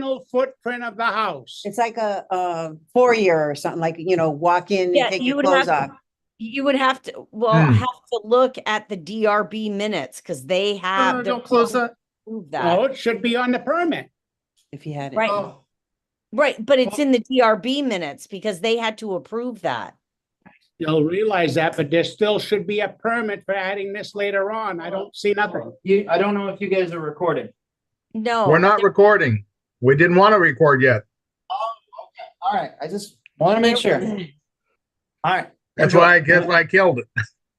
original footprint of the house. It's like a foyer or something, like, walk in Yeah, and take you your would clothes have off. You would have to, have to look at the DRB minutes because they have. Don't close that. Prove No, that, it should be on the permit. If you had it. right, Oh, right, but it's in the DRB minutes because they had to approve that. You'll realize that, but there still should be a permit for adding this later on. I don't see nothing. I don't know if you guys are recording. No. We're not recording. We didn't want to record yet. All right, I just want to make sure. All right. That's why I killed it.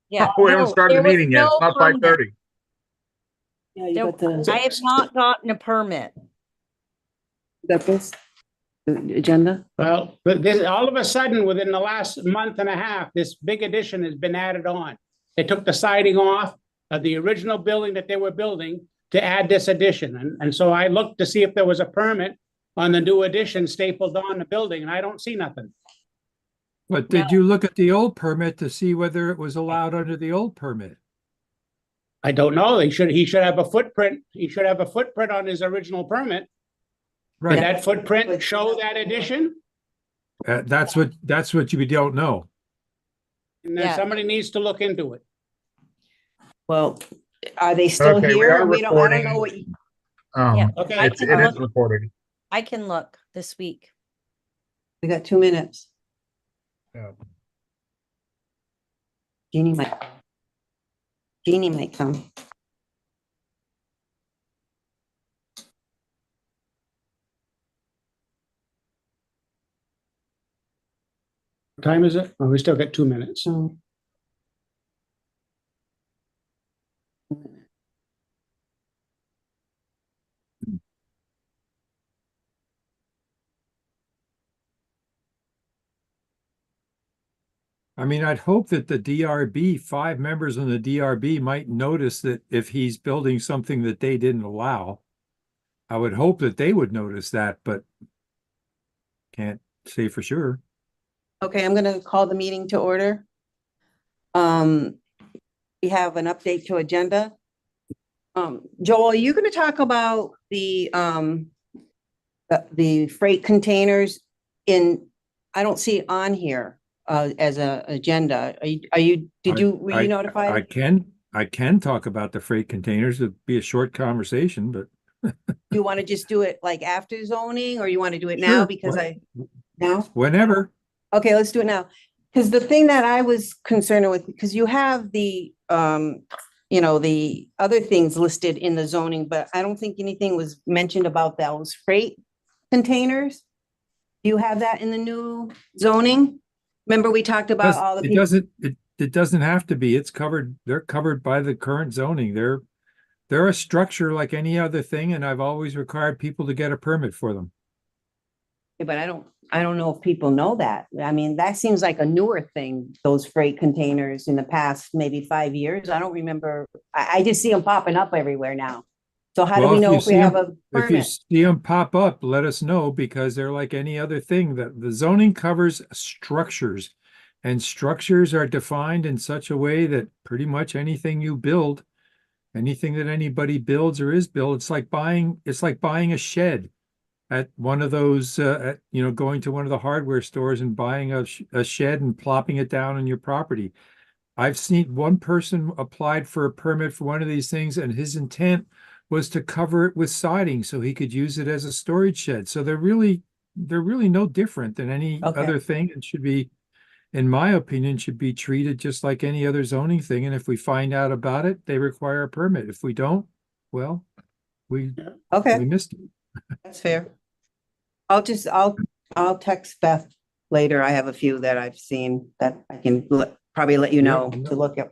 Yeah. We haven't no, started there the was meeting yet. It's no not permit. 5:30. Yeah, you There- got the, I have not gotten a permit. got this, the agenda? Well, but this, all of a sudden, within the last month and a half, this big addition has been added on. They took the siding off of the original building that they were building to add this addition. And so I looked to see if there was a permit on the new addition stapled on the building, and I don't see nothing. But did you look at the old permit to see whether it was allowed under the old permit? I don't know. He should have a footprint. He should have a footprint on his original permit. Did Right, that footprint show that addition? that's what you don't know. And then Yeah. somebody needs to look into it. Well, are they still Okay, we here? are I don't recording. know what, Yeah. Okay. It is recorded. I can look this week. we got 2 minutes. Yeah. Jeannie might come. What time is it? Oh, we still got 2 minutes. So. I mean, I'd hope that the DRB, 5 members on the DRB might notice that if he's building something that they didn't allow. I would hope that they would notice that, but can't say for sure. Okay, I'm gonna call the meeting to order. We have an update to agenda. Joel, are you gonna talk about the freight containers I don't see it on here, as a agenda. Were you I notified? I can talk about the freight containers. It'd be a short conversation, but Do you want to just do it like after zoning, or you want to do it now? Sure. Because now? whenever. Okay, let's do it now. Because the thing that I was concerned with, because you have the other things listed in the zoning, but I don't think anything was mentioned about those freight containers. Do you have that in the new zoning? Remember, we talked about all the It people. doesn't have to be. It's covered. They're covered by the current zoning. They're a structure like any other thing, and I've always required people to get a permit for them. Yeah, but I don't know if people know that. I mean, that seems like a newer thing, those freight containers in the past, maybe 5 years. I don't remember. I just see them popping up everywhere now. So how do Well, we if know you if we see have 'em- a If you permit? see them pop up, let us know, because they're like any other thing. That the zoning covers structures, and structures are defined in such a way that pretty much anything you build, anything that anybody builds or is built, it's like buying a shed at one of those, going to one of the hardware stores and buying a shed and plopping it down on your property. I've seen one person applied for a permit for one of these things, and his intent was to cover it with siding so he could use it as a storage shed. So they're really no different than any Okay. other thing, and should be, in my opinion, should be treated just like any other zoning thing. And if we find out about it, they require a permit. If we don't, well, we Okay, missed it. that's fair. I'll text Beth later. I have a few that I've seen that I can probably let you know Yeah. to look at.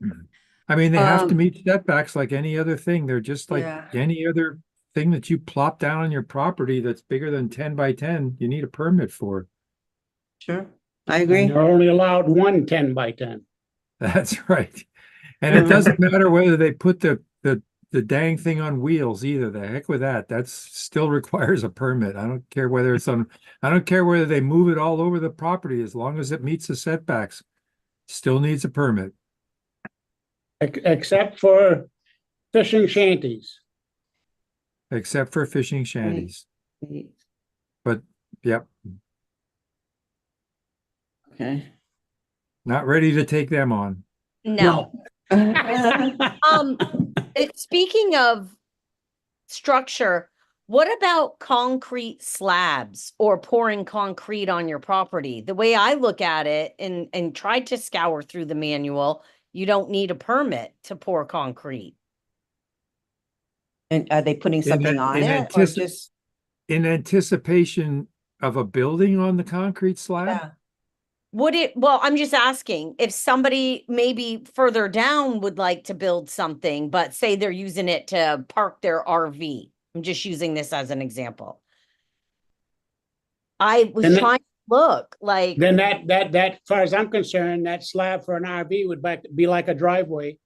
I mean, they have to Um, meet setbacks like any other thing. They're just like Yeah. any other thing that you plop down on your property that's bigger than 10 by 10, you need a permit for. Sure, I agree. You're only allowed 1 10 by 10. That's right. And it doesn't matter whether they put the dang thing on wheels either. The heck with that. That's still requires a permit. I don't care whether they move it all over the property, as long as it meets the setbacks. Still needs a permit. Except for fishing shanties. Except for fishing shanties. But, yep, Okay. not ready to take them on. No. Speaking of structure, what about concrete slabs or pouring concrete on your property? The way I look at it and tried to scour through the manual, you don't need a permit to pour concrete. And are they putting In something a- on in it or antici- just? In anticipation of a building on the concrete slab? Yeah. Would it, well, I'm just asking if somebody maybe further down would like to build something, but say they're using it to park their RV. I'm just using this as an example. I was Then that- trying to look like, Then that, as far as I'm concerned, that slab for an RV would be like a driveway.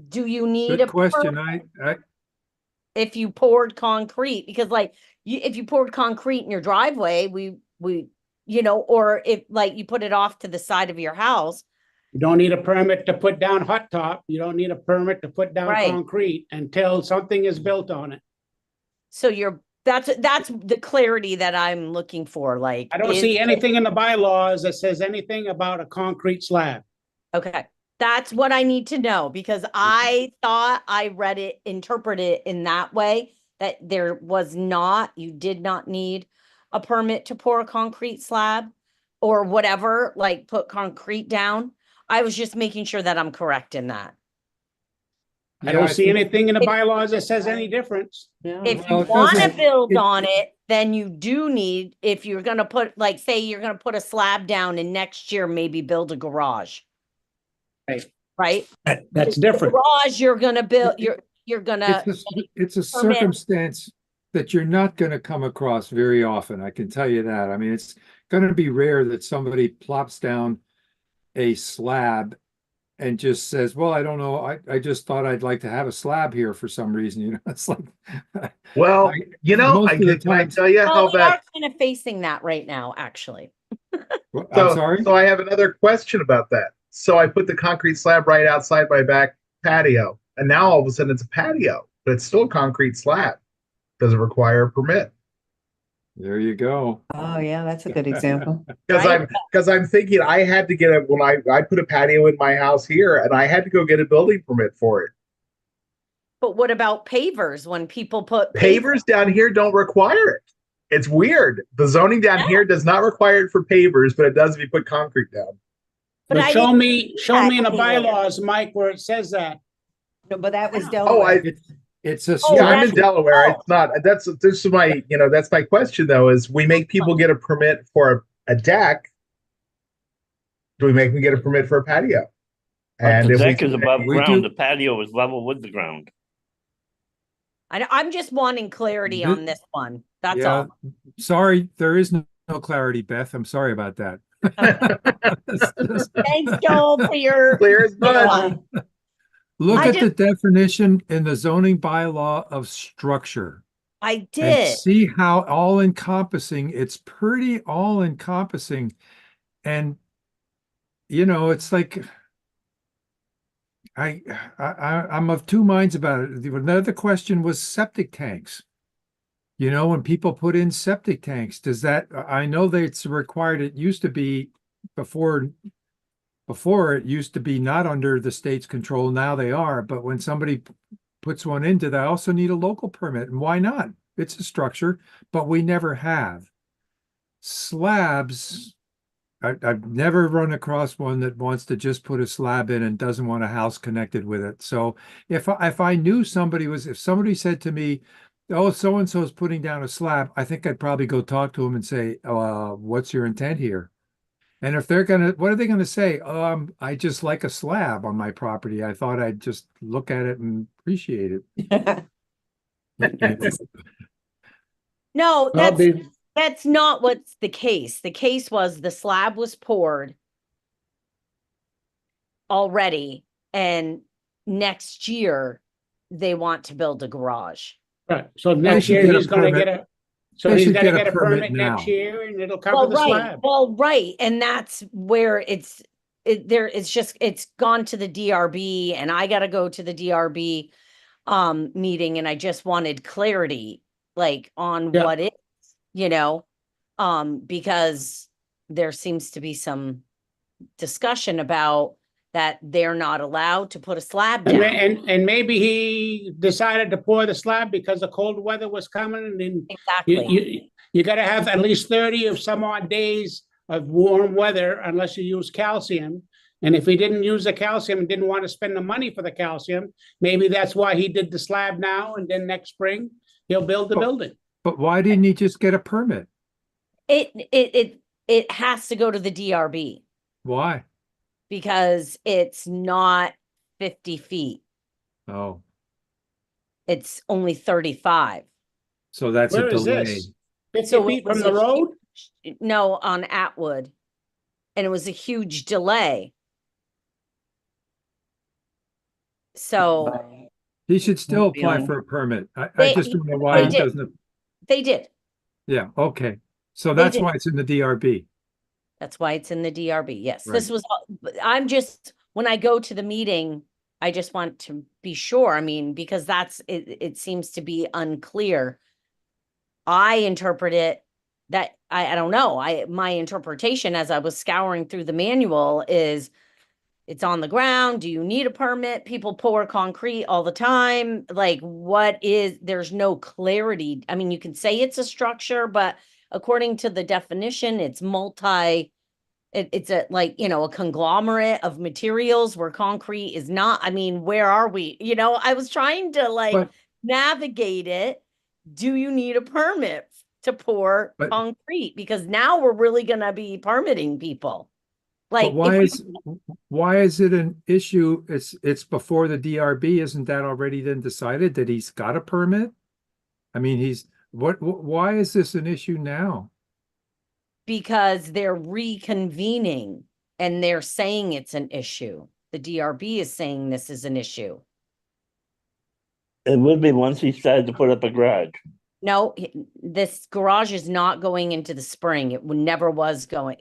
do you need a Good question. permit I, if you poured concrete? Because like if you poured concrete in your driveway, we, or if like you put it off to the side of your house, You don't need a permit to put down hot top. You don't need a permit to put down Right. concrete until something is built on it. so that's the clarity that I'm looking for, like. I don't is see it- anything in the bylaws that says anything about a concrete slab. Okay, that's what I need to know, because I thought I read it, interpreted it in that way, that you did not need a permit to pour a concrete slab or whatever, like put concrete down. I was just making sure that I'm correct in that. I Yeah, don't I see think- anything in the If- bylaws that says any difference. Yeah. If you Well, it want to doesn't- build it- on it, then you do need, if you're gonna put, like, say you're gonna put a slab down and next year maybe build a garage. Right. Right? That's The different. garage you're gonna build, you're gonna, It's a permit. circumstance that you're not gonna come across very often, I can tell you that. I mean, it's gonna be rare that somebody plops down a slab and just says, well, I don't know, I just thought I'd like to have a slab here for some reason, it's like. Well, I- you know, most I of the can I times- tell you well, how we that, are kind of facing that right now, actually. I'm so, sorry? so I have another question about that. So I put the concrete slab right outside my back patio, and now all of a sudden it's a patio, but it's still a concrete slab. Does it require a permit? There you go. Oh, yeah, that's a good example. Because Right. I'm thinking I had to get when I put a patio in my house here, and I had to go get a building permit for it. But what about pavers when people put Pavers down here don't require it. It's weird. The zoning down here does not require it for pavers, but it does if you put concrete down. But But I show didn't me in the anywhere. bylaws, Mike, where it says that. No, but that was Oh, Delaware. It's a Oh, yeah, I'm in that's- structure. Delaware. oh. It's not. This is my that's my question though. Is we make people get a permit for a deck? Do we make them get a permit for a patio? But the if we deck is say- above we do- ground, the patio is level with the ground. I'm just wanting clarity on this one. That's Yeah, all. sorry, there is no clarity, Beth. I'm sorry about that. Thanks, Joel, for your. clear as mud. Look I at the definition in the zoning bylaw of structure I and did. see how all encompassing, it's pretty all encompassing. And, it's like, I'm of two minds about it. Another question was septic tanks. When people put in septic tanks, I know that it's required, it used to be before it used to be not under the state's control, now they are, but when somebody puts one in, do they also need a local permit? And why not? It's a structure, but we never have. Slabs, I've never run across one that wants to just put a slab in and doesn't want a house connected with it. So if I knew if somebody said to me, oh, so-and-so is putting down a slab, I think I'd probably go talk to them and say, what's your intent here? And if what are they gonna say? I just like a slab on my property. I thought I'd just look at it and appreciate it. No, Well, that's not what's the case. The case was the slab was poured already, and next year they want to build a garage. Right, so next should year get a he's gonna permit. get so They he's should gonna get a get a permit permit next now. year and it'll cover the slab. Well, right, and that's where it's gone to the DRB, and I gotta go to the DRB meeting, and I just wanted clarity like on Yeah. what is, because there seems to be some discussion about that they're not allowed to put a slab And, down. and maybe he decided to pour the slab because the cold weather was coming and you, Exactly. you gotta have at least 30 of some odd days of warm weather unless you use calcium. And if he didn't use the calcium and didn't want to spend the money for the calcium, maybe that's why he did the slab now and then next spring he'll build the Oh. building. But why didn't he just get a permit? It has to go to the DRB Why? because it's not 50 feet. Oh, It's only 35. so that's a Where is delay. this? 50 So it feet from was the a road? No, on Atwood. And it was a huge delay. So He should still apply Feeling. for a permit. I They- just don't know why they he did. doesn't. they did. Yeah, okay. So They that's did. why it's in the DRB. That's why it's in the DRB. Yes, Right. this was, I'm just, when I go to the meeting, I just want to be sure. I mean, because it seems to be unclear. I interpret it that, I don't know, my interpretation as I was scouring through the manual is it's on the ground. Do you need a permit? People pour concrete all the time. Like, there's no clarity. I mean, you can say it's a structure, but according to the definition, it's it's a a conglomerate of materials where concrete is not. I mean, where are we? I was trying to But- navigate it. Do you need a permit to pour But- concrete? Because now we're really gonna be permitting people. But Like, why is it an issue? It's before the DRB. Isn't that already then decided that he's got a permit? I mean, why is this an issue now? because they're reconvening and they're saying it's an issue. The DRB is saying this is an issue. It would be once he started to put up a garage. No, this garage is not going into the spring. It never was going.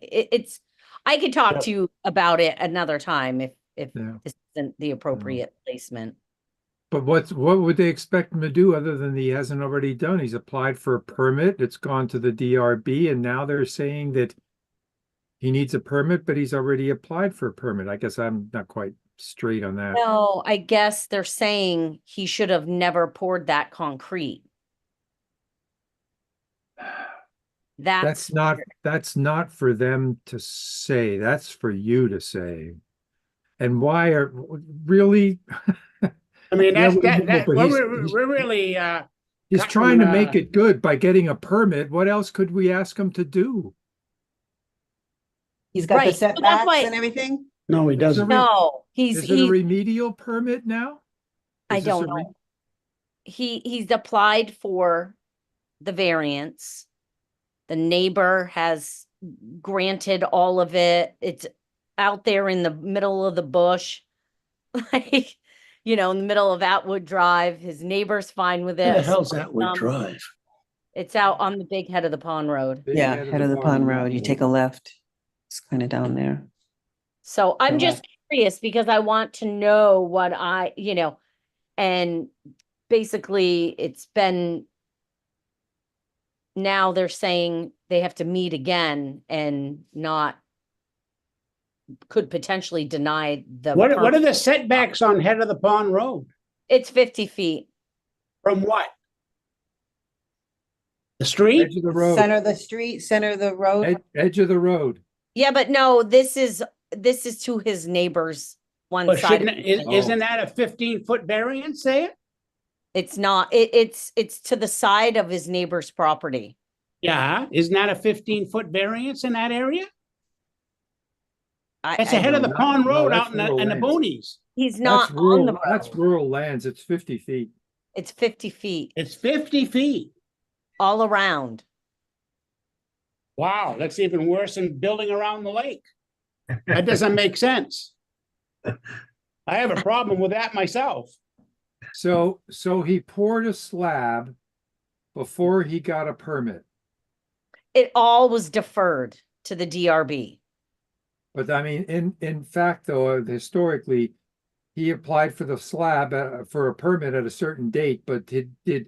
I could talk Yep. to you about it another time if Yeah. this isn't the appropriate placement. But what would they expect him to do other than he hasn't already done? He's applied for a permit, it's gone to the DRB, and now they're saying that he needs a permit, but he's already applied for a permit. I guess I'm not quite straight on that. No, I guess they're saying he should have never poured that concrete. That's not for them to say. That's for you to say. And why really? I mean, Yeah, that's, but we're really, He's Cutting, trying to make uh, it good by getting a permit. What else could we ask him to do? He's got the Right, so that's setbacks why- and everything? no, he doesn't. No, Is it a remedial permit now? I Is this don't a re- know. He's applied for the variance. The neighbor has granted all of it. It's out there in the middle of the bush. Like, in the middle of Atwood Drive. His neighbor's fine with Where it. the hell's Atwood Um, Drive? It's out on the big head of the pond road. Big Yeah, head of the pond road. You take a left. It's kind of down there. So I'm So, just curious because I want to know what and basically it's been, now they're saying they have to meet again and could potentially deny the. What are permit. the setbacks on head of the pond road? It's 50 feet. From what? The street? Edge of the road, Center of the street, center of the road. edge of the road. Yeah, but no, this is to his neighbor's one But side. shouldn't, Oh. isn't that a 15-foot variance, say it? It's not, it's to the side of his neighbor's property. Yeah, isn't that a 15-foot variance in that area? That's I ahead of the No, pond no, road that's out in the rural lands. boonies. He's not That's on the rural, that's road. rural lands. It's 50 feet. It's 50 feet It's 50 feet. all around. Wow, that's even worse than building around the lake. That doesn't make sense. I have a problem with that myself. So he poured a slab before he got a permit. It all was deferred to the DRB. But I mean, in fact, though, historically, he applied for the slab for a permit at a certain date, but did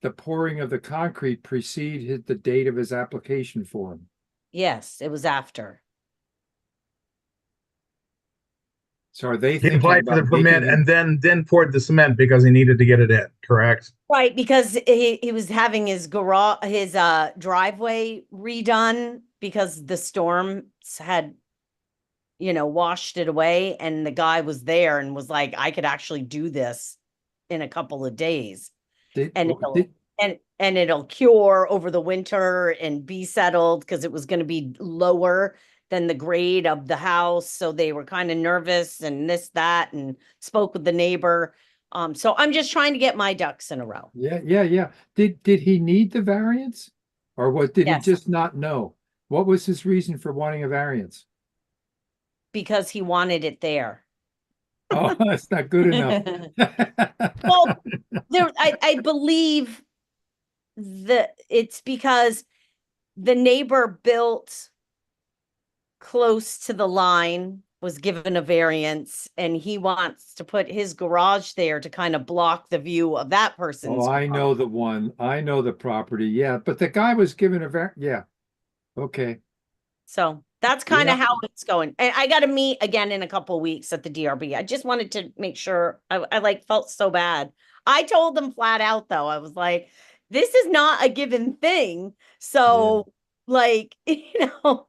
the pouring of the concrete precede the date of his application form. Yes, it was after. So are they He thinking applied for the about permit making and then poured the cement because he needed to get it in, correct? Right, because he was having his garage, his driveway redone because the storms had, washed it away, and the guy was there and was like, I could actually do this in a couple of days. Did, And did, it'll cure over the winter and be settled because it was going to be lower than the grade of the house. So they were kind of nervous and this, that, and spoke with the neighbor. So I'm just trying to get my ducks in a row. yeah. Did he need the variance? Or what, did he Yes. just not know? What was his reason for wanting a variance? Because he wanted it there. Oh, that's not good enough. Well, I believe that it's because the neighbor built close to the line, was given a variance, and he wants to put his garage there to kind of block the view of that person's. Oh, I know the one. I know the property. Yeah, but the guy was given yeah. Okay. So that's kind of Yeah. how it's going. And I got to meet again in a couple of weeks at the DRB. I just wanted to make sure. I like felt so bad. I told them flat out though. I was like, this is not a given thing. So like, but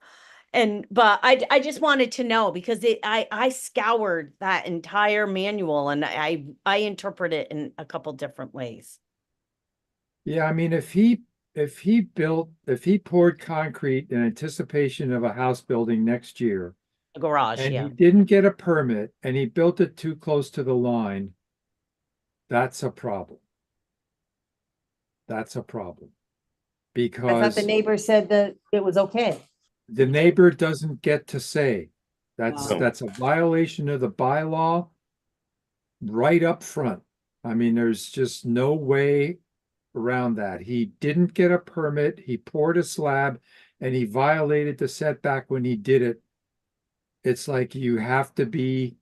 I just wanted to know because I scoured that entire manual and I interpret it in a couple different ways. Yeah, I mean, if he poured concrete in anticipation of a house building next year, A garage, and yeah. he didn't get a permit and he built it too close to the line, that's a problem. That's a problem. I thought Because the neighbor said that it was okay. the neighbor doesn't get to say. That's Oh. a violation of the bylaw right up front. I mean, there's just no way around that. He didn't get a permit, he poured a slab, and he violated the setback when he did it. It's like the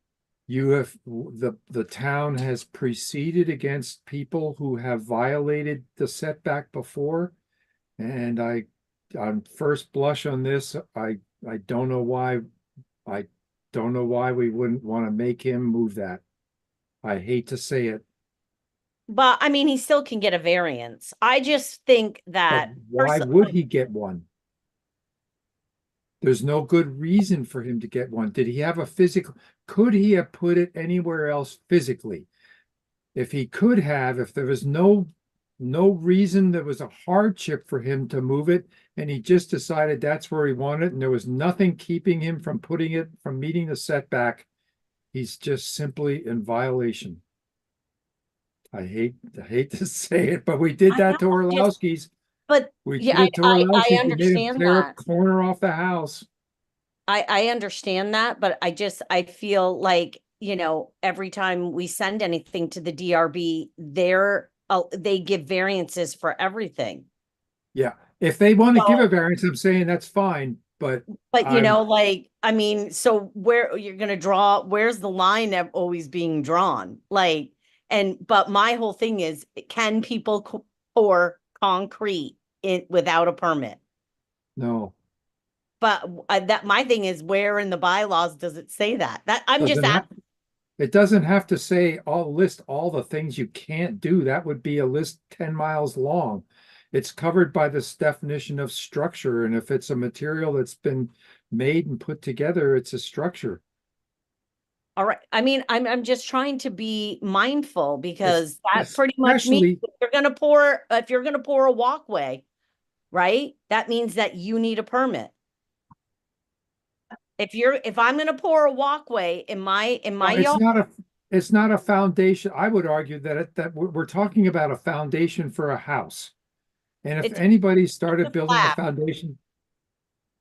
town has proceeded against people who have violated the setback before. And on first blush on this, I don't know why we wouldn't want to make him move that. I hate to say it. But I mean, he still can get a variance. I just think But that why would he get one? There's no good reason for him to get one. Did he have a physical? Could he have put it anywhere else physically? If he could have, if there was no reason, there was a hardship for him to move it, and he just decided that's where he wanted it, and there was nothing keeping him from meeting the setback, he's just simply in violation. I hate to say it, but we did I that to know, just- Orlowski's. but We yeah, did it to I Orlowski's. We made him understand clear a that. corner off the house. I understand that, but I feel like, every time we send anything to the DRB, they give variances for everything. Yeah, if they want to give So- a variance, I'm saying that's fine, but But I'm- I mean, so where you're gonna where's the line always being drawn? But my whole thing is, can people pour concrete without a permit? no. But my thing is, where in the bylaws does it say that? That I'm just Doesn't have- asking. It doesn't have to say list all the things you can't do. That would be a list 10 miles long. It's covered by this definition of structure, and if it's a material that's been made and put together, it's a structure. All right. I mean, I'm just trying to be mindful because that pretty much especially- means if you're gonna pour a walkway, right? That means that you need a permit. If I'm gonna pour a walkway in my yard, It's not a foundation. I would argue that we're talking about a foundation for a house. And if It's- anybody started a building a slab. foundation,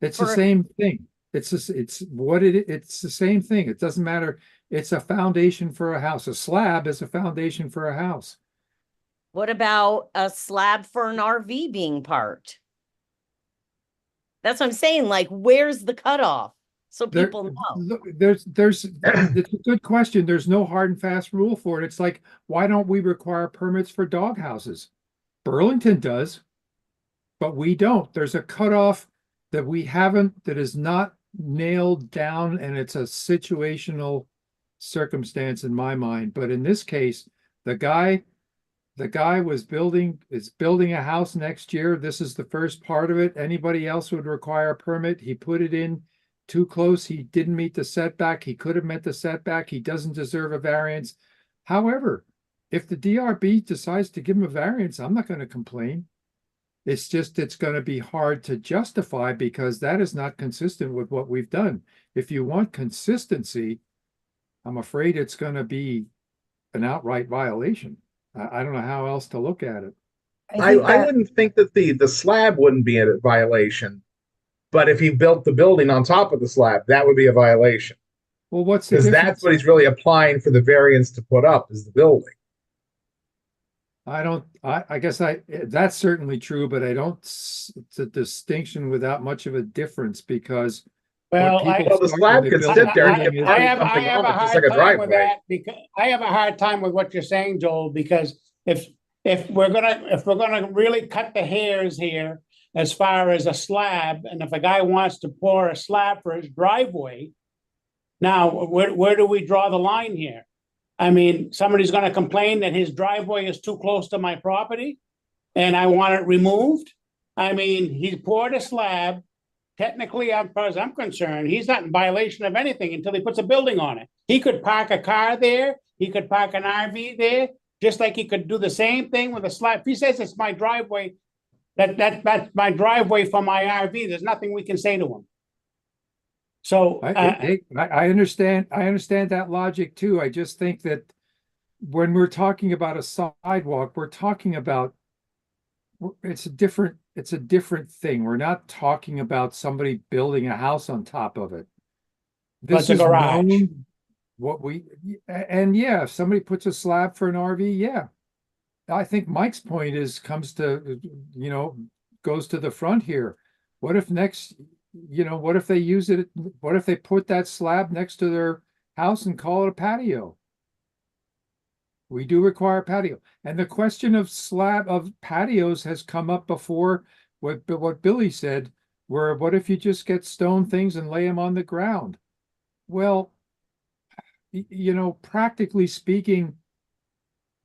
it's the For- same thing. It's the same thing. It doesn't matter. It's a foundation for a house. A slab is a foundation for a house. what about a slab for an RV being parked? That's what I'm saying. Like, where's the cutoff? So There- people know. Look, it's a good question. There's no hard and fast rule for it. It's like, why don't we require permits for dog houses? Burlington does, but we don't. There's a cutoff that we haven't, that is not nailed down, and it's a situational circumstance in my mind. But in this case, the guy is building a house next year. This is the first part of it. Anybody else would require a permit. He put it in too close. He didn't meet the setback. He could have met the setback. He doesn't deserve a variance. However, if the DRB decides to give him a variance, I'm not going to complain. It's just, it's going to be hard to justify because that is not consistent with what we've done. If you want consistency, I'm afraid it's going to be an outright violation. I don't know how else to look at it. I think that- wouldn't think that the slab wouldn't be a violation, but if he built the building on top of the slab, that would be a violation. Well, what's the Because difference? that's what he's really applying for the variance to put up is the building. I guess that's certainly true, but I don't, it's a distinction without much of a difference because Well, what people Well, the start slab when they could build sit a there and building get is- I have something a on it, just hard like a time with driveway. that because I have a hard time with what you're saying, Joel, because if we're gonna really cut the hairs here as far as a slab, and if a guy wants to pour a slab for his driveway, now where do we draw the line here? I mean, somebody's gonna complain that his driveway is too close to my property and I want it removed. I mean, he poured a slab. Technically, as far as I'm concerned, he's not in violation of anything until he puts a building on it. He could park a car there, he could park an RV there, just like he could do the same thing with a slab. If he says it's my driveway, that's my driveway for my RV, there's nothing we can say to him. So, I understand that logic too. I just think that when we're talking about a sidewalk, we're talking about, it's a different thing. We're not talking about somebody building a house on top of it. But This the is garage. known, and yeah, if somebody puts a slab for an RV, yeah. I think Mike's point goes to the front here. What if what if they use it, what if they put that slab next to their house and call it a patio? We do require patio. And the question of patios has come up before, what Billy said, where what if you just get stone things and lay them on the ground? Well, practically speaking,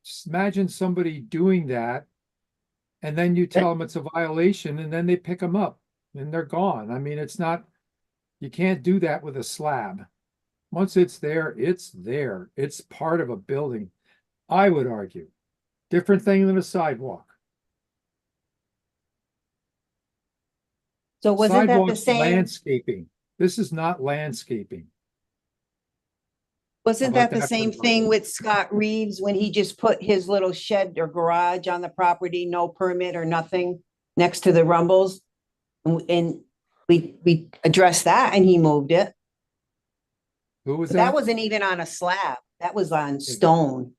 just imagine somebody doing that, and then you tell them it's a violation, and then they pick them up, and they're gone. I mean, you can't do that with a slab. Once it's there, it's there. It's part of a building, I would argue. Different thing than a sidewalk. So wasn't that the Sidewalks, same, landscaping. This is not landscaping. wasn't How about that the that for same a thing moment? with Scott Reeves when he just put his little shed or garage on the property, no permit or nothing, next to the Rumbles? And we addressed that and he moved it. Who was But that that? wasn't even on a slab. That was on stone.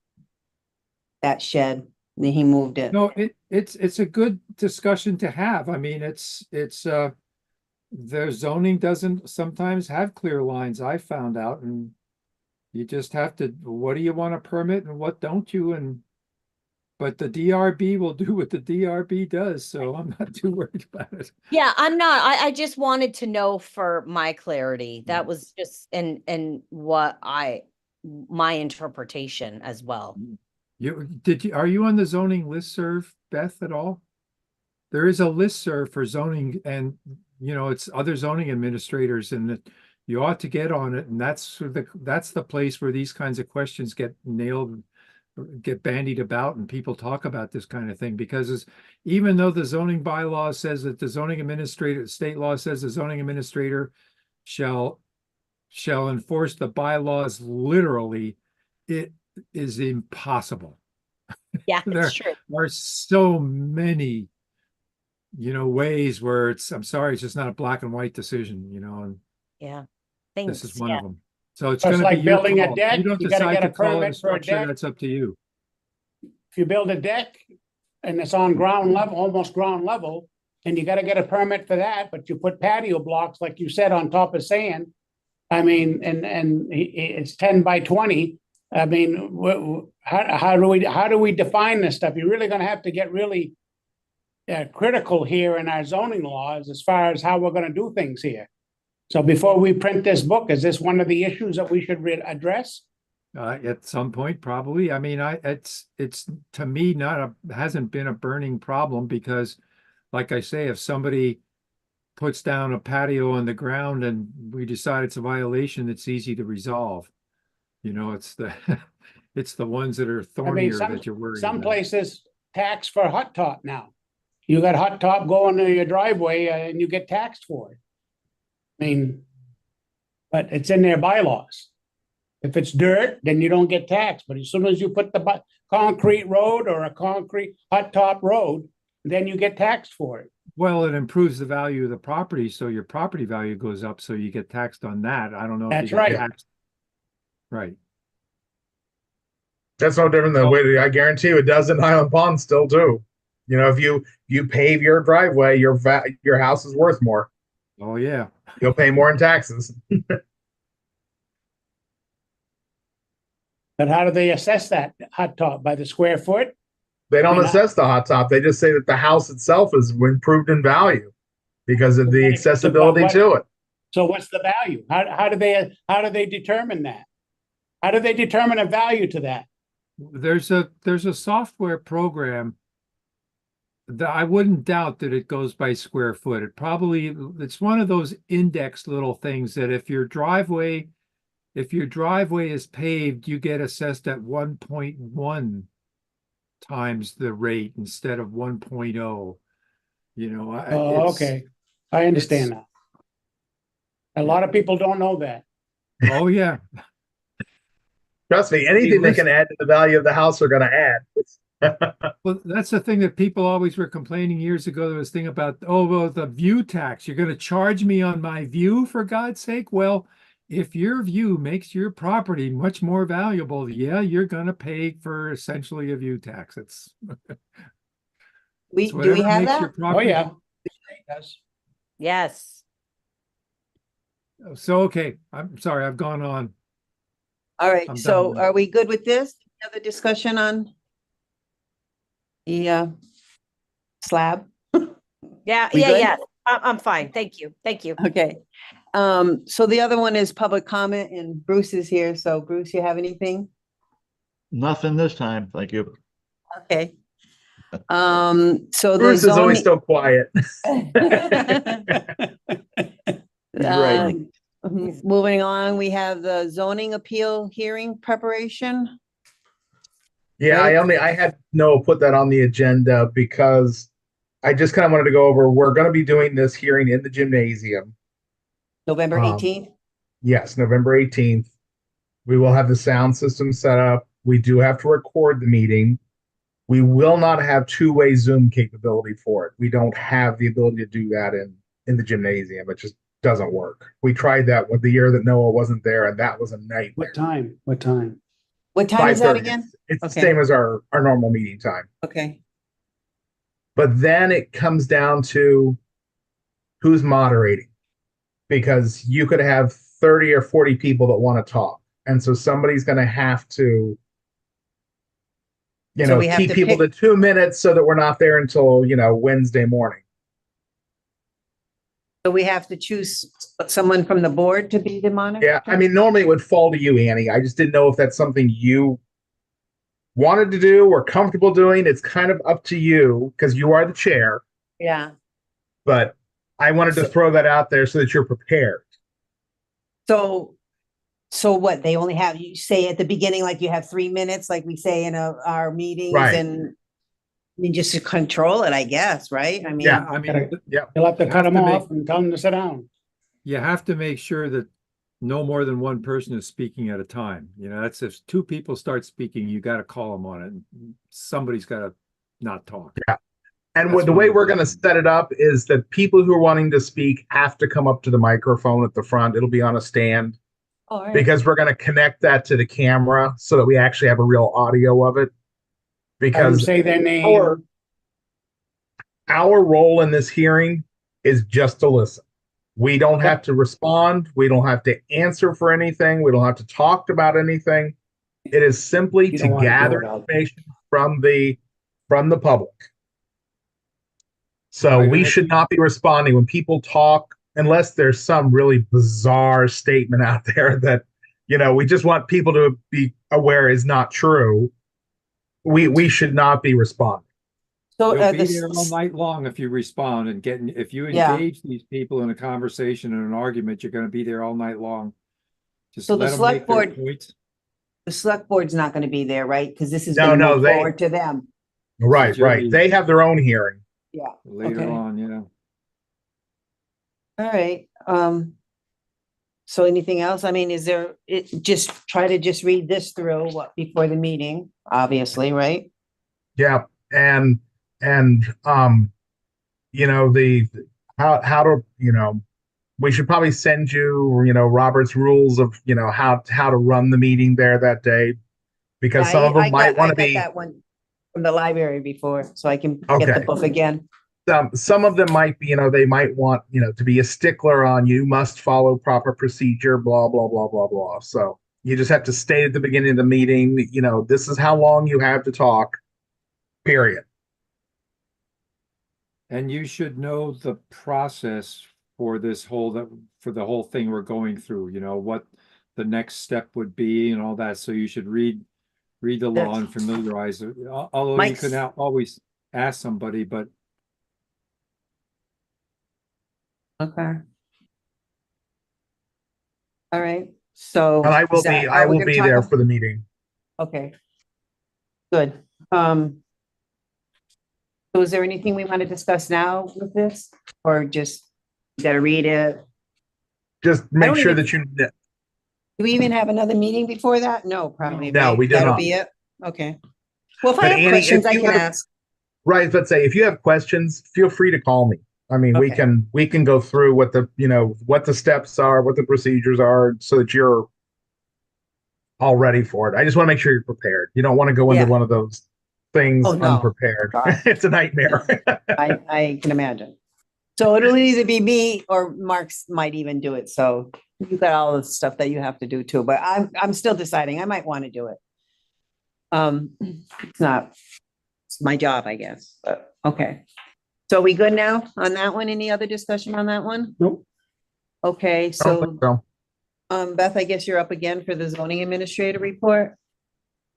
That shed, then he moved it. No, it's a good discussion to have. I mean, their zoning doesn't sometimes have clear lines, I found out, and you just have to, what do you want to permit and what don't you? But the DRB will do what the DRB does, so I'm not too worried about it. Yeah, I'm not. I just wanted to know for my clarity. That was just and my interpretation as well. Are you on the zoning listserv, Beth, at all? There is a listserv for zoning and, it's other zoning administrators and you ought to get on it. And that's the place where these kinds of questions get nailed, get bandied about and people talk about this kind of thing, because even though the zoning bylaw says that state law says the zoning administrator shall enforce the bylaws literally, it is impossible. Yeah, There it's true. are so many, ways where I'm sorry, it's just not a black and white decision, and Yeah. this is one Yeah. of them. So it's Just gonna like be your building a call. deck, You don't you gotta decide get a to call it permit a for a structure, deck. that's up to you. if you build a deck and it's on ground level, almost ground level, and you gotta get a permit for that, but you put patio blocks, like you said, on top of sand. I mean, and it's 10 by 20. I mean, how do we define this stuff? You're really gonna have to get really critical here in our zoning laws as far as how we're gonna do things here. So before we print this book, is this one of the issues that we should address? At some point, probably. I mean, it's to me hasn't been a burning problem because, like I say, if somebody puts down a patio on the ground and we decide it's a violation, it's easy to resolve. You know, it's the it's the ones that are I mean, thornier some, that you're worried some about. places tax for hot top now. You got hot top going to your driveway and you get taxed for it. I mean, but it's in their bylaws. If it's dirt, then you don't get taxed, but as soon as you put the concrete road or a concrete hot top road, then you get taxed for it. Well, it improves the value of the property, so your property value goes up, so you get taxed on that. I don't know. If That's you get right. taxed. Right. That's no different than the way I guarantee you it does in Highland Pond still too. You know, if you pave your driveway, your house is worth more. Oh, yeah. You'll pay more in taxes. But how do they assess that hot top? By the square foot? They don't Why not? assess the hot top. They just say that the house itself is improved in value because of the Okay, accessibility but to it. So what's the value? How do they determine that? How do they determine a value to that? There's a software program that I wouldn't doubt that it goes by square foot. It's one of those indexed little things that if your driveway is paved, you get assessed at 1.1 times the rate instead of 1.0. You know, Oh, it's- okay. I understand now. A lot of people don't know that. Oh, yeah. Trust me, anything they listen- can add to the value of the house, they're going to add. Well, that's the thing that people always were complaining years ago. There was a thing about, oh, well, the view tax. You're going to charge me on my view, for God's sake. Well, if your view makes your property much more valuable, yeah, you're going to pay for essentially a view tax. It's Do we whatever have makes that? your Oh, property. yeah. Yes. Yes. So, okay, I'm sorry, I've gone on. All right, I'm so done. are we good with this? Any other discussion on the slab? Yeah, We yeah, good? yeah. I'm fine. Thank you. Thank you. Okay. So the other one is public comment and Bruce is here. So Bruce, you have anything? Nothing this time, thank you. Okay. So the Bruce is always zoning. so quiet. Uh, Moving on, we have the zoning appeal hearing preparation. Yeah, Right. I had Noah put that on the agenda because I just kind of wanted to go over, we're going to be doing this hearing in the gymnasium. November Um, 18th. Yes, November 18th. We will have the sound system set up. We do have to record the meeting. We will not have two-way Zoom capability for it. We don't have the ability to do that in the gymnasium. It just doesn't work. We tried that with the year that Noah wasn't there, and that was a nightmare. What time? What time? What time is that 5:30. again? It's the Okay. same as our normal meeting time. Okay. But then it comes down to who's moderating, because you could have 30 or 40 people that want to talk. And so somebody's going to have to, So we have keep to people pick- to 2 minutes so that we're not there until, Wednesday morning. So we have to choose someone from the board to be the monitor? Yeah. I mean, normally it would fall to you, Annie. I just didn't know if that's something you wanted to do or comfortable doing. It's kind of up to you because you are the chair, Yeah. but I wanted to throw that out there so that you're prepared. So what, they only have, you say at the beginning, like you have 3 minutes, like we say in our meetings Right. and I mean, just to control it, I guess, right? I mean, Yeah. I mean, You'll have to cut Have them to make- off and tell them to sit down. you have to make sure that no more than one person is speaking at a time. You know, that's if two people start speaking, you got to call them on it. Somebody's got to not talk. And That's with the one way of we're the going to things. set it up is that people who are wanting to speak have to come up to the microphone at the front. It'll be on a stand all right. because we're going to connect that to the camera so that we actually have a real audio of it. Have them Because say their name. our role in this hearing is just to listen. We don't have to respond. We don't have to answer for anything. We don't have to talk about anything. It is simply You to don't wanna do gather it out information from the public. So Right, we and should if- not be responding when people talk unless there's some really bizarre statement out there that, we just want people to be aware is not true. We should not be responding. So, You'll be there all night long if you respond and if you Yeah. engage these people in a conversation and an argument, you're gonna be there all night long. Just So the let them select make their board- points. the select board's not gonna be there, right? Because this is No, gonna no, move they- forward to them. Right, right. Jury. They have their own hearing. Yeah, Later Okay. on, yeah. all right. So anything else? I mean, just try to just read this through before the meeting, obviously, right? Yeah, and the how to we should probably send you Robert's rules of how to run the meeting there that day, because Yeah, some of I them might got- want I to got be that one from the library before, so I can get the Okay. book again. some of them might be they might want to be a stickler on you must follow proper procedure, blah blah blah blah blah. So you just have to state at the beginning of the meeting, this is how long you have to talk, period. And you should know the process for for the whole thing we're going through, what the next step would be and all that. So you should read the law and familiarize it. Although you Mike's- can always ask somebody, but Okay. All right, so. And I will is that be all I we're will gonna be talk there about? for the meeting. Okay. Good. So is there anything we want to discuss now with this, or just gotta read it? Just make don't sure even- that you Do we even have another meeting before that? No, probably. No, right? we do That'll not. be it? Okay. Well, if I But have Annie, questions, if I you can have- ask. Right, let's say if you have questions, feel free to call me. I mean, we Okay. can go through what the steps are, what the procedures are, so that you're all ready for it. I just want to make sure you're prepared. You don't want to go into Yeah. one of those things Oh, no. unprepared. God. It's a nightmare. I can imagine. So it'll either be me or Mark's might even do it. So you got all the stuff that you have to do too, but I'm still deciding. I might want to do it. It's my job, I guess, but okay. So we good now on that one? Any other discussion on that one? Nope. Okay, I don't think so, so. Beth, I guess you're up again for the zoning administrator report?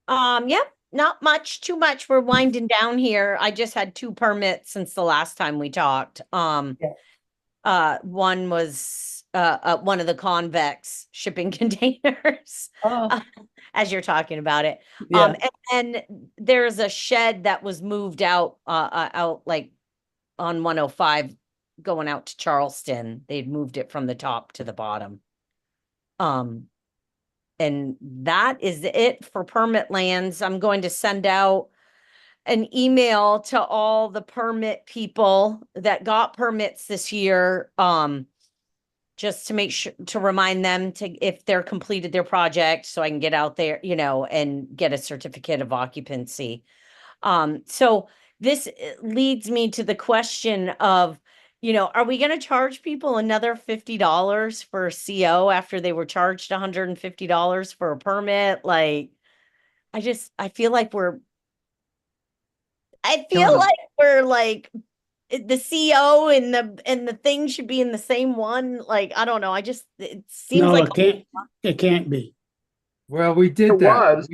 Yep, not much, too much. We're winding down here. I just had 2 permits since the last time we talked. One was one of the convex shipping containers, Oh, as you're talking about it. yeah, And then there's a shed that was moved out like on 105 going out to Charleston. They'd moved it from the top to the bottom. And that is it for permit lands. I'm going to send out an email to all the permit people that got permits this year. Just to make sure, to remind them if they're completed their project, so I can get out there, and get a certificate of occupancy. So this leads me to the question of, are we going to charge people another $50 for a CO after they were charged $150 for a permit? Like, I feel like we're like the CO and the thing should be in the same one. Like, I don't know. It seems No, like it can't be. well, we did It that. was.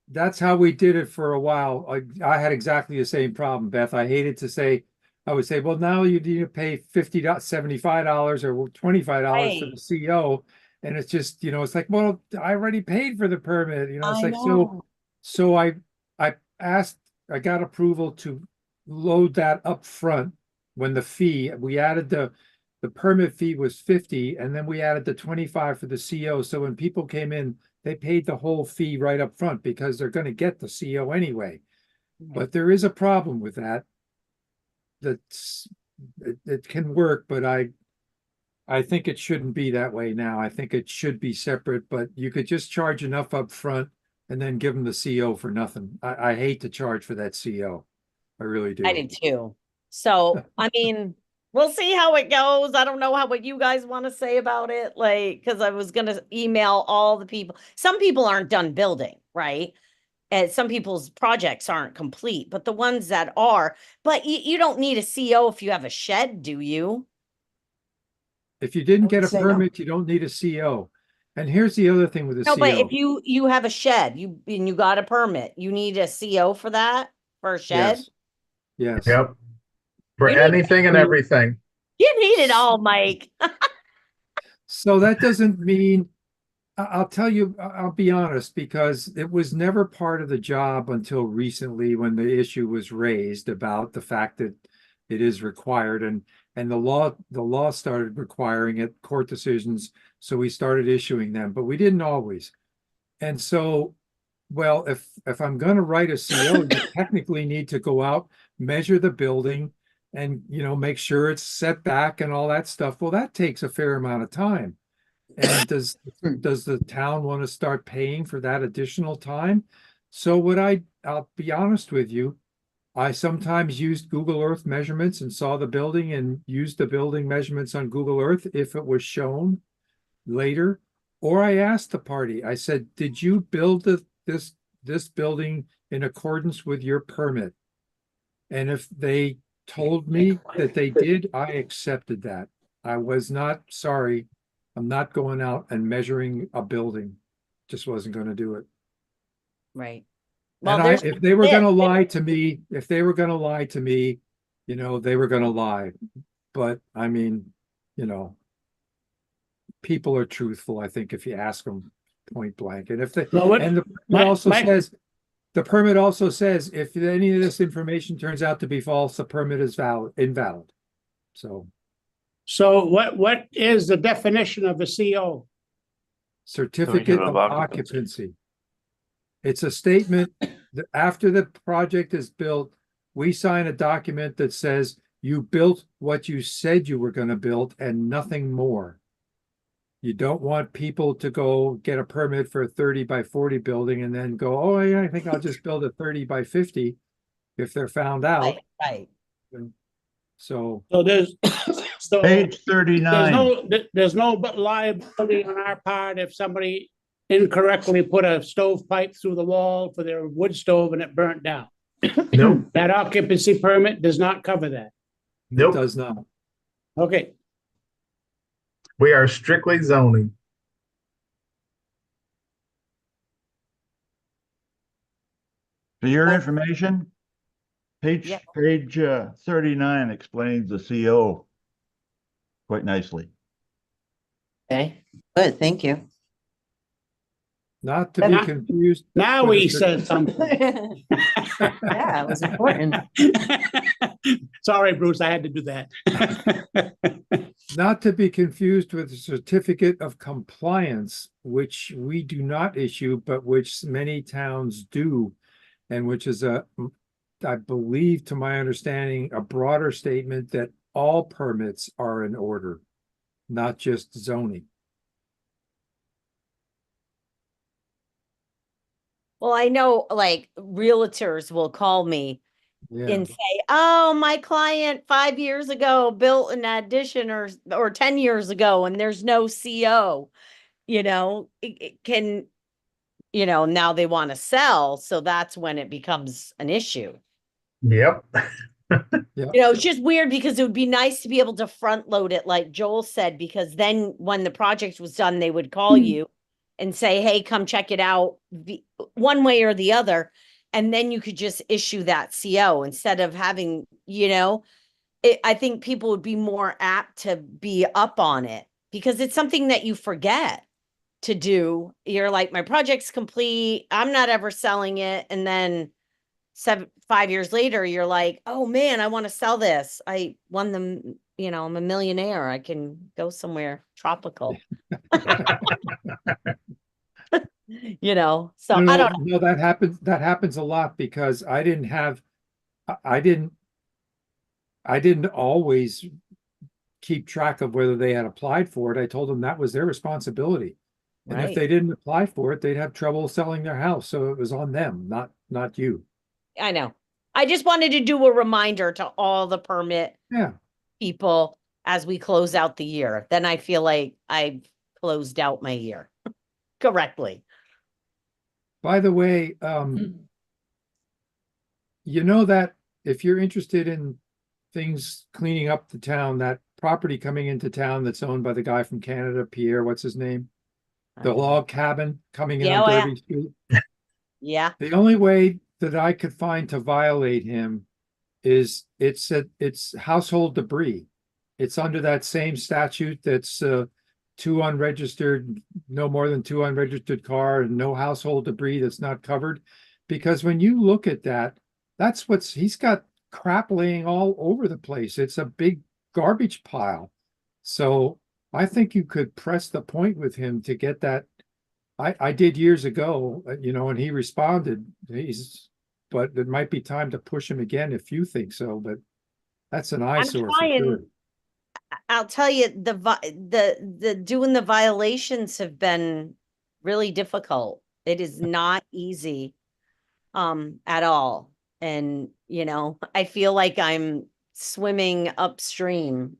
That's how we did it for a while. I had exactly the same problem, Beth. I would say, well, now you need to pay $75 or $25 for the CO. And it's just, it's like, well, I already paid for the permit, it's I like, know. so I got approval to load that up front when we added the permit fee was 50, and then we added the 25 for the CO. So when people came in, they paid the whole fee right up front because they're going to get the CO anyway. But there is a problem with that. It can work, but I think it shouldn't be that way now. I think it should be separate, but you could just charge enough up front and then give them the CO for nothing. I hate to charge for that CO. I really do. I did too. So, I mean, we'll see how it goes. I don't know what you guys want to say about it. Like, because I was going to email all the people. Some people aren't done building, right? And some people's projects aren't complete, but the ones that are, but you don't need a CO if you have a shed, do you? If you didn't would get a say no. permit, you don't need a CO. And here's the other thing with a No, but if CO. you have a shed, and you got a permit, you need a CO for that, for a shed? Yes, yes. Yep. For You need- anything and everything. You need it all, Mike. So that doesn't mean, I'll tell you, I'll be honest, because it was never part of the job until recently when the issue was raised about the fact that it is required and the law started requiring it, court decisions, so we started issuing them, but we didn't always. And so, well, if I'm gonna write a CO, you technically need to go out, measure the building and, make sure it's set back and all that stuff. Well, that takes a fair amount of time. And does the town want to start paying for that additional time? So I'll be honest with you, I sometimes used Google Earth measurements and saw the building and used the building measurements on Google Earth if it was shown later. Or I asked the party, I said, did you build this building in accordance with your permit? And if they told me that they did, I accepted that. I was not sorry. I'm not going out and measuring a building. Just wasn't going to do it. Right. And Well, there's if they were going to it. lie to me, they were going to lie. But I mean, people are truthful, I think, if you ask them point blank. And if they, Well, what- and the Mike- permit also Mike- says, the permit also says, if any of this information turns out to be false, the permit is invalid. So So what is the definition of a CO? certificate of occupancy. It's a statement that after the project is built, we sign a document that says you built what you said you were going to build and nothing more. You don't want people to go get a permit for a 30 by 40 building and then go, oh, yeah, I think I'll just build a 30 by 50 if they're found out. Right. So So there's, so Page 39. there's no liability on our part if somebody incorrectly put a stovepipe through the wall for their wood stove and it burnt down. Nope. That occupancy permit does not cover that. it Nope. does not. Okay, We are strictly zoning. For your information, page, Yep. page 39 explains the CO quite nicely. Okay, good, thank you. Not to be Not- confused. now with we a said something. Yeah, it was important. Sorry, Bruce, I had to do that. Not to be confused with a certificate of compliance, which we do not issue, but which many towns do. And which is I believe, to my understanding, a broader statement that all permits are in order, not just zoning. Well, I know like realtors will call me Yeah, and say, oh, my client 5 years ago built an addition or 10 years ago and there's no CO, it can, now they want to sell. So that's when it becomes an issue. Yep. It's just weird because it would be nice to be able to front load it, like Joel said, because then when the project was done, they would call you and say, hey, come check it out one way or the other. And then you could just issue that CO instead of having, I think people would be more apt to be up on it because it's something that you forget to do. You're like, my project's complete. I'm not ever selling it. And then 5 years later, you're like, oh man, I want to sell this. I won them, I'm a millionaire. I can go somewhere tropical. So I don't know. No, that happens a lot because I didn't always keep track of whether they had applied for it. I told them that was their responsibility. And if Right. they didn't apply for it, they'd have trouble selling their house. So it was on them, not you. I know. I just wanted to do a reminder to all the permit Yeah. people as we close out the year. Then I feel like I've closed out my year correctly. By the way, you know that if you're interested in things cleaning up the town, that property coming into town that's owned by the guy from Canada, Pierre, what's his name? The log cabin coming in Yeah, on oh, yeah. Derby Street. Yeah, The only way that I could find to violate him is it's household debris. It's under that same statute that's two unregistered, no more than two unregistered car and no household debris that's not covered. Because when you look at that, he's got crap laying all over the place. It's a big garbage pile. So I think you could press the point with him to get that. I did years ago, and he responded. But it might be time to push him again if you think so, but that's an eyesore for trying. sure. I'll tell you, the doing the violations have been really difficult. It is not easy at all. And, I feel like I'm swimming upstream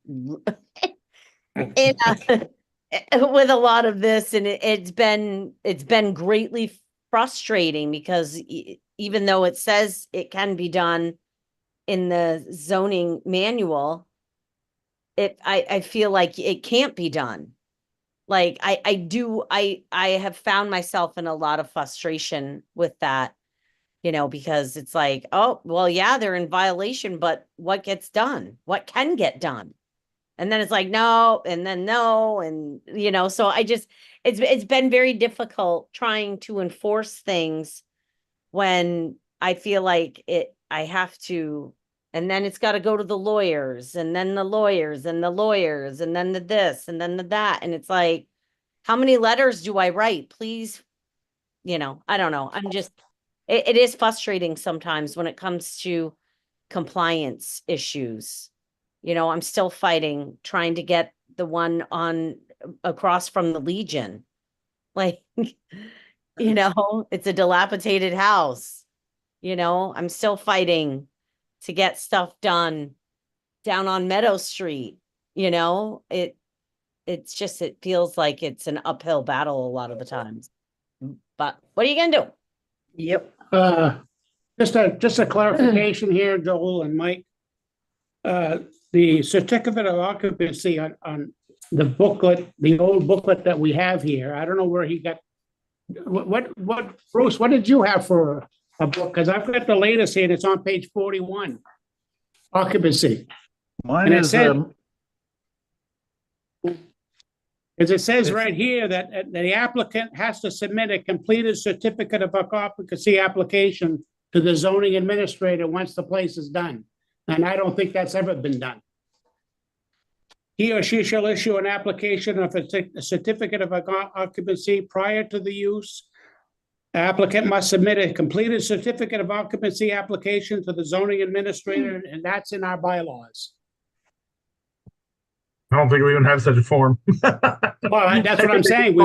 with a lot of this, and it's been greatly frustrating because even though it says it can be done in the zoning manual, I feel like it can't be done. Like I have found myself in a lot of frustration with that, because it's like, oh, well, yeah, they're in violation, but what gets done? What can get done? And then it's like, no, and then no. And, so it's been very difficult trying to enforce things when I feel like I have to, and then it's got to go to the lawyers and then the lawyers and the lawyers and then the this and then the that. And it's like, how many letters do I write? Please, I don't know. It is frustrating sometimes when it comes to compliance issues. I'm still fighting, trying to get the one across from the Legion. Like, it's a dilapidated house. I'm still fighting to get stuff done down on Meadow Street. It feels like it's an uphill battle a lot of the times. But what are you gonna do? Yep. Just a clarification here, Joel and Mike. The certificate of occupancy on the booklet, the old booklet that we have here, I don't know where he got. What, Bruce, what did you have for a book? Because I've got the latest here, and it's on page 41. Occupancy. Mine And it is, said- As it says right here that the applicant has to submit a completed certificate of occupancy application to the zoning administrator once the place is done. And I don't think that's ever been done. He or she shall issue an application of a certificate of occupancy prior to the use. Applicant must submit a completed certificate of occupancy application to the zoning administrator, and that's in our bylaws. I don't think we even have such a form. Well, that's what I'm saying.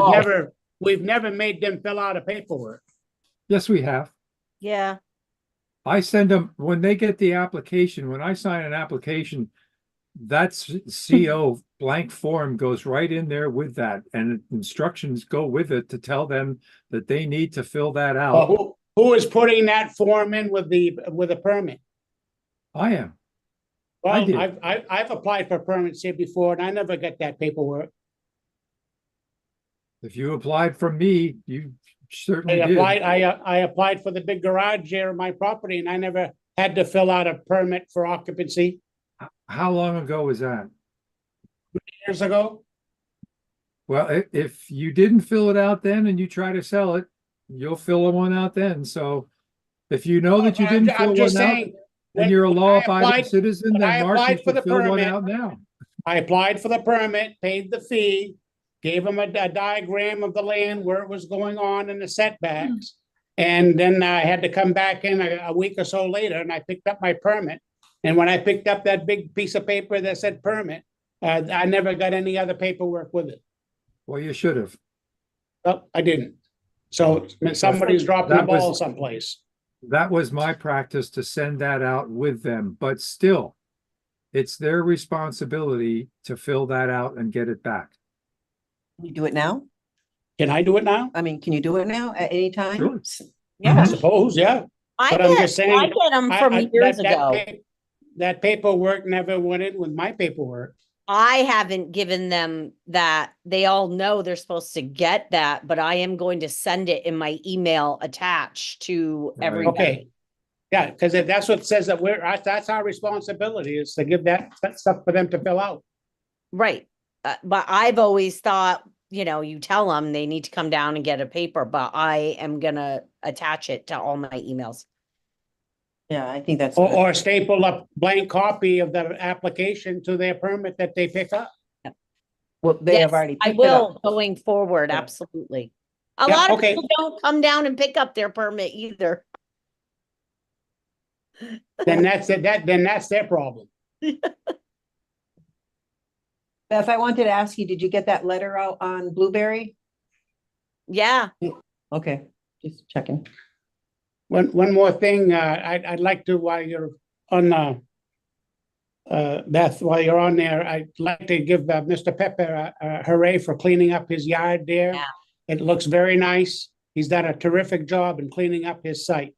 We've never made them fill out a paperwork. Yes, we have. Yeah. I send them, when they get the application, when I sign an application, that's CO blank form goes right in there with that, and instructions go with it to tell them that they need to fill that out. Who is putting that form in with a permit? I am. Well, did. I've applied for permits here before, and I never got that paperwork. If you applied from me, you certainly I did. applied for the big garage here on my property, and I never had to fill out a permit for occupancy How long ago was that? years ago. Well, if you didn't fill it out then and you try to sell it, you'll fill one out then. So if you know that you didn't I'm fill just one out, saying, and you're a when I law-abiding applied- citizen, when I then Mark, you applied for the should fill one permit, out now. I applied for the permit, paid the fee, gave them a diagram of the land where it was going on and the setbacks. And then I had to come back in a week or so later, and I picked up my permit. And when I picked up that big piece of paper that said permit, I never got any other paperwork with it. Well, you should have. Well, I didn't. So somebody's dropping the That was- ball someplace. That was my practice, to send that out with them, but still, it's their responsibility to fill that out and get it back. We do it now? Can I do it now? I mean, can you do it now at any time? Sure. I Yeah, suppose, yeah. I But I'm get, just saying, I get them from that- years that ago. That paperwork never went in with my paperwork. I haven't given them that. They all know they're supposed to get that, but I am going to send it in my email attached to Right. everybody. Okay. Yeah, because if that's what says that that's our responsibility is to give that stuff for them to fill out. Right. But I've always thought, you know, you tell them they need to come down and get a paper, but I am gonna attach it to all my emails. Yeah, I think that's. Or, good. or staple a blank copy of the application to their permit that they pick up. Well, they have Yes, already I picked it up. will going forward, Yeah. absolutely. A Yeah, lot of okay. people don't come down and pick up their permit either. Then that's it, then that's their problem. Beth, I wanted to ask you, did you get that letter out on Blueberry? Yeah, Okay, just checking. One more thing, I'd like to, while you're on, Beth, while you're on there, I'd like to give Mr. Pepper a hooray for cleaning up his yard there. Yeah. It looks very nice. He's done a terrific job in cleaning up his site.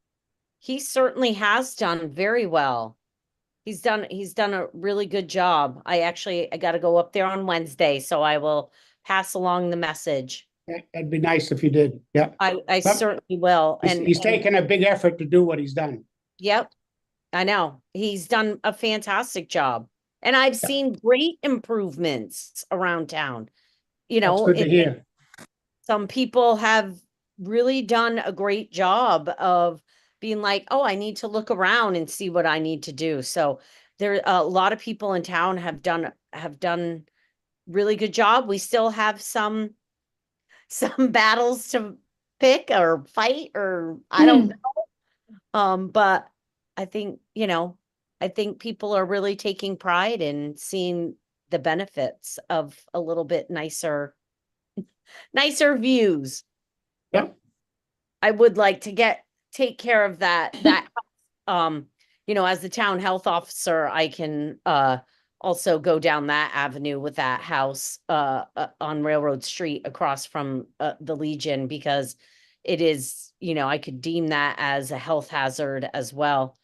he certainly has done very well. He's done a really good job. I got to go up there on Wednesday, so I will pass along the message. That'd be nice if you did, yeah. I Yep. certainly will. He's taken a big effort to do what he's done. Yep, I know. He's done a fantastic job. And I've seen great improvements around town. You That's know, good to hear. some people have really done a great job of being like, oh, I need to look around and see what I need to do. So there, a lot of people in town have done really good job. We still have some battles to pick or fight, or I don't know. But I think, you know, I think people are really taking pride in seeing the benefits of a little bit nicer views. Yep. I would like to take care of that, you know, as the town health officer, I can, also go down that avenue with that house, on Railroad Street across from, the Legion, because it is, you know, I could deem that as a health hazard as well.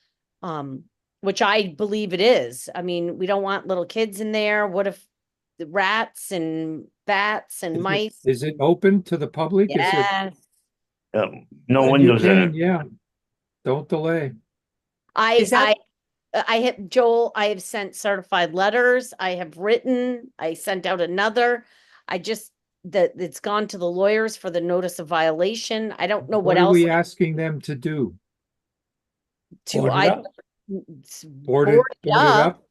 Which I believe it is. I mean, we don't want little kids in there. What if the rats and bats and mice? Is it open to the public? Is it? Yes. No Then you windows in can, it. yeah. Don't delay. Is that- I have Joel, I have sent certified letters. I have written, I sent out another. It's gone to the lawyers for the notice of violation. I don't know what are else we asking them to do? to Board it I up? Board it board it up up?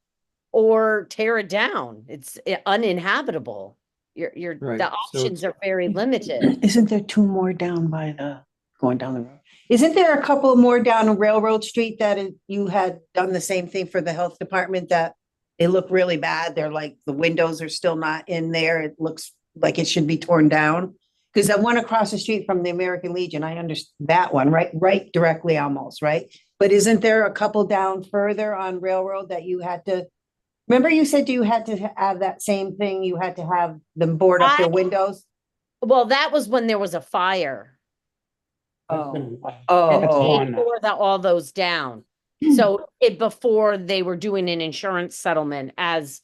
or tear it down. It's uninhabitable. Your Right, the so options are very limited. Isn't there two more down by going down the road? Isn't there a couple more down on Railroad Street that you had done the same thing for the health department that they look really bad? They're like, the windows are still not in there. It looks like it should be torn down. Because that one across the street from the American Legion, I understand that one, right directly almost, right? But isn't there a couple down further on Railroad that you had to, remember you said you had to have that same thing, you had to have them board up their windows? Well, that was when there was a fire. Oh, And oh, That's they gone now. tore all those down. So before they were doing an insurance settlement as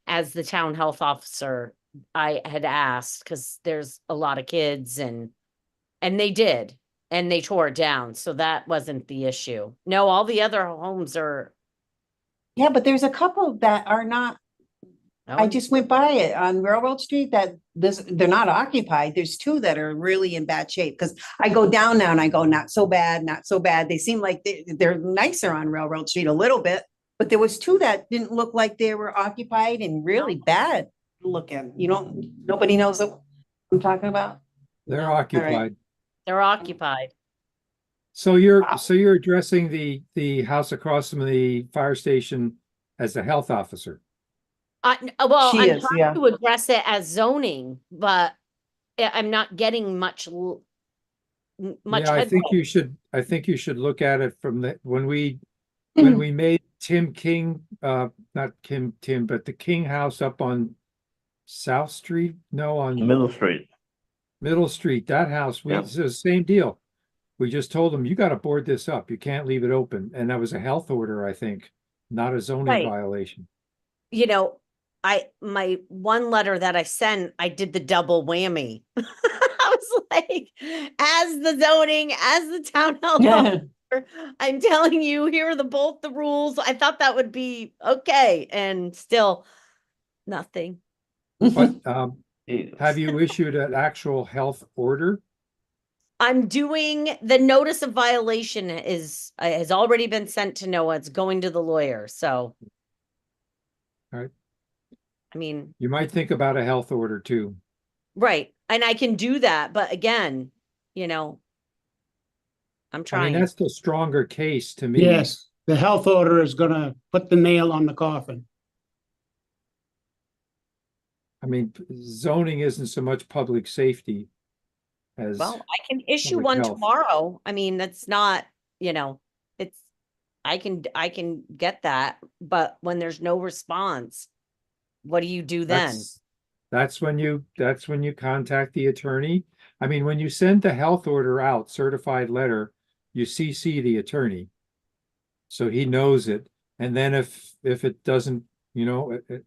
the town health officer, I had asked, because there's a lot of kids and they did, and they tore it down. So that wasn't the issue. No, all the other homes are. yeah, but there's a couple that are not, I just went by it on Railroad Street that they're not occupied. There's two that are really in bad shape because I go down now and I go, not so bad, not so bad. They seem like they're nicer on Railroad Street a little bit, but there was two that didn't look like they were occupied and really bad looking. Nobody knows what I'm talking about. They're occupied. They're occupied. So you're addressing the house across from the fire station as the health officer. Well, She I'm is, trying yeah. to address it as zoning, but I'm not getting much. Yeah, I think you should look at it from when we made Tim King, not Tim, but the King House up on South Street, no, on Middle Street. Middle Street, that house, Yep. it's the same deal. We just told them, you gotta board this up. You can't leave it open. And that was a health order, I think, not a zoning Right. violation. You know, my one letter that I sent, I did the double whammy. I was like, as the zoning, as the town health officer, I'm telling you, here are both the rules. I thought that would be okay, and still nothing. But have you issued an actual health order? I'm doing the notice of violation has already been sent to Noah. It's going to the lawyer, so. Alright. I mean, You might think about a health order too. right, and I can do that, but again, I'm I mean, trying. that's the stronger case to me. Yes, the health order is gonna put the nail on the coffin. I mean, zoning isn't so much public safety as, Well, I can issue public one health. tomorrow. I mean, that's not, it's, I can get that, but when there's no response, what do you do then? that's when you contact the attorney. I mean, when you send the health order out, certified letter, you CC the attorney. So he knows it. And then if it doesn't, if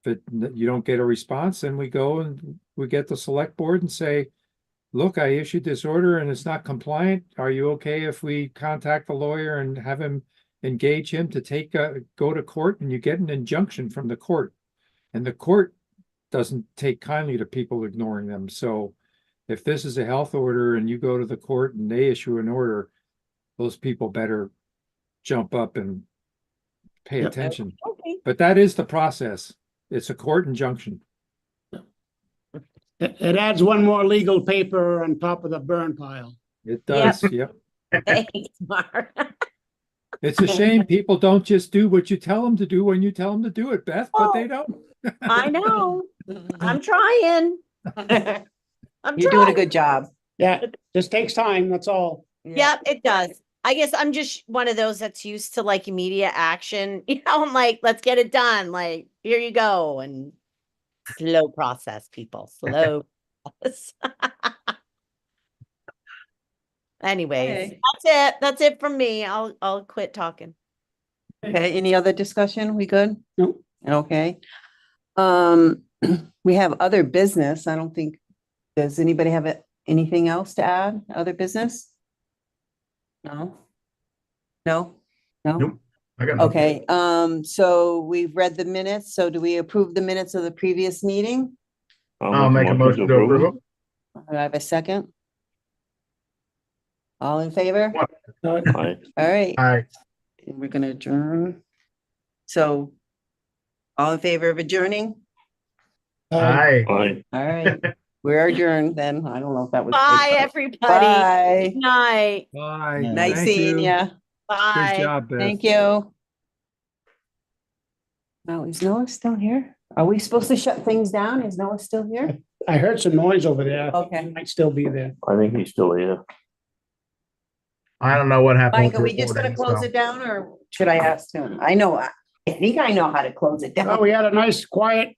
you don't get a response, then we go and we get the select board and say, look, I issued this order and it's not compliant. Are you okay if we contact the lawyer and have him engage him to go to court, and you get an injunction from the court? And the court doesn't take kindly to people ignoring them. So if this is a health order and you go to the court and they issue an order, those people better jump up and pay Yep. attention. Okay. But that is the process. It's a court injunction. It adds one more legal paper on top of the burn pile. It does, yep. Thanks, Mark. It's a shame people don't just do what you tell them to do when you tell them to do it, Beth, but they don't. I know. I'm trying. I'm You're doing a trying. good job. Yeah, this takes time, that's all. Yep, it does. I guess I'm just one of those that's used to like immediate action. I'm like, let's get it done. Like, here you go. And slow process, people. Slow process. Anyways, Okay. that's it. That's it from me. I'll quit talking. Okay, any other discussion? We good? Nope. Okay. We have other business. I don't think, does anybody have anything else to add? Other business? No? No? No? Nope. I got nothing. Okay, so we've read the minutes. So do we approve the minutes of the previous meeting? I'll make a motion to approve it. Do I have a second? All in favor? Aye. All right, Aye. and we're gonna adjourn. So all in favor of adjourning? Aye. Aye. All right, we're adjourned then. I don't know if that was. Bye, everybody. Bye. Good night. Bye. Nice Thank seeing you. ya. Good Bye. job, Beth. Thank you. Now, is Noah still here? Are we supposed to shut things down? Is Noah still here? I heard some noise over there. Okay. He might still be there. I think he's still here. I don't know what happened. Mike, with are we just gonna recording, close so- it down or should I ask him? I think I know how to close it Oh, down. we had a nice quiet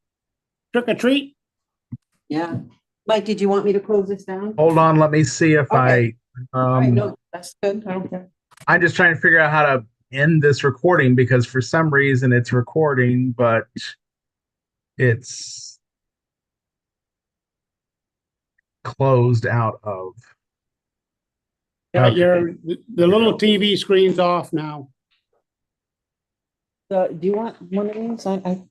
trick or treat. Yeah. Mike, did you want me to close this down? Hold on, let me see if Okay. All right, um, no, that's good. I don't care. I'm just trying to figure out how to end this recording because for some reason it's recording, but it's closed out of. Yeah, Okay. the little TV screen's off now. So do you want one of these? I